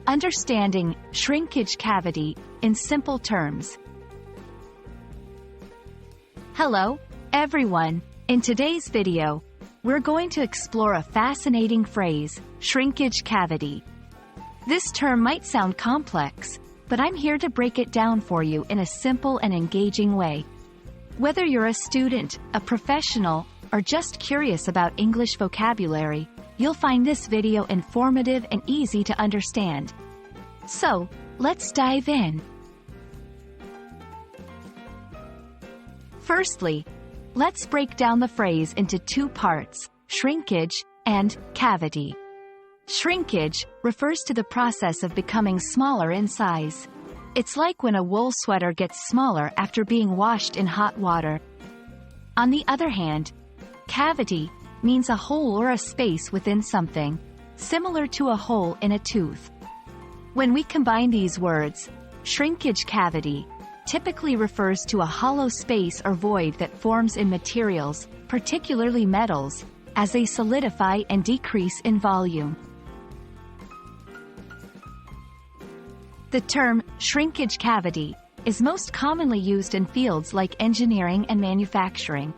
Understanding shrinkage cavity in simple terms. Hello, everyone. In today's video, we're going to explore a fascinating phrase, shrinkage cavity. This term might sound complex, but I'm here to break it down for you in a simple and engaging way. Whether you're a student, a professional, or just curious about English vocabulary, you'll find this video informative and easy to understand. So, let's dive in. Firstly, let's break down the phrase into two parts, shrinkage and cavity. Shrinkage refers to the process of becoming smaller in size. It's like when a wool sweater gets smaller after being washed in hot water. On the other hand, cavity means a hole or a space within something, similar to a hole in a tooth. When we combine these words, shrinkage cavity typically refers to a hollow space or void that forms in materials, particularly metals, as they solidify and decrease in volume. The term shrinkage cavity is most commonly used in fields like engineering and manufacturing.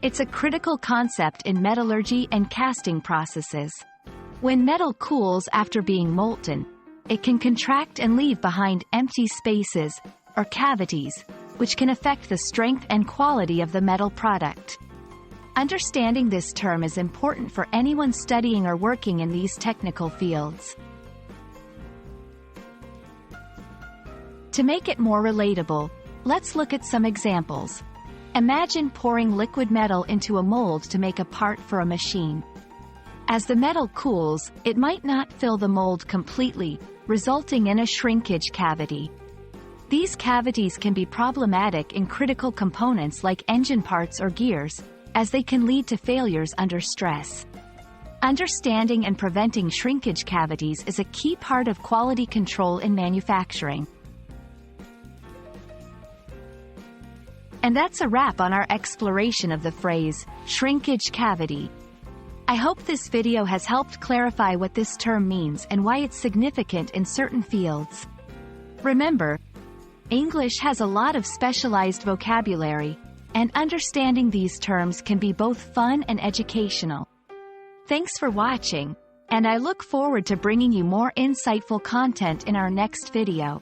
It's a critical concept in metallurgy and casting processes. When metal cools after being molten, it can contract and leave behind empty spaces, or cavities, which can affect the strength and quality of the metal product. Understanding this term is important for anyone studying or working in these technical fields. To make it more relatable, let's look at some examples. Imagine pouring liquid metal into a mold to make a part for a machine. As the metal cools, it might not fill the mold completely, resulting in a shrinkage cavity. These cavities can be problematic in critical components like engine parts or gears, as they can lead to failures under stress. Understanding and preventing shrinkage cavities is a key part of quality control in manufacturing. And that's a wrap on our exploration of the phrase, shrinkage cavity. I hope this video has helped clarify what this term means and why it's significant in certain fields. Remember, English has a lot of specialized vocabulary, and understanding these terms can be both fun and educational. Thanks for watching, and I look forward to bringing you more insightful content in our next video.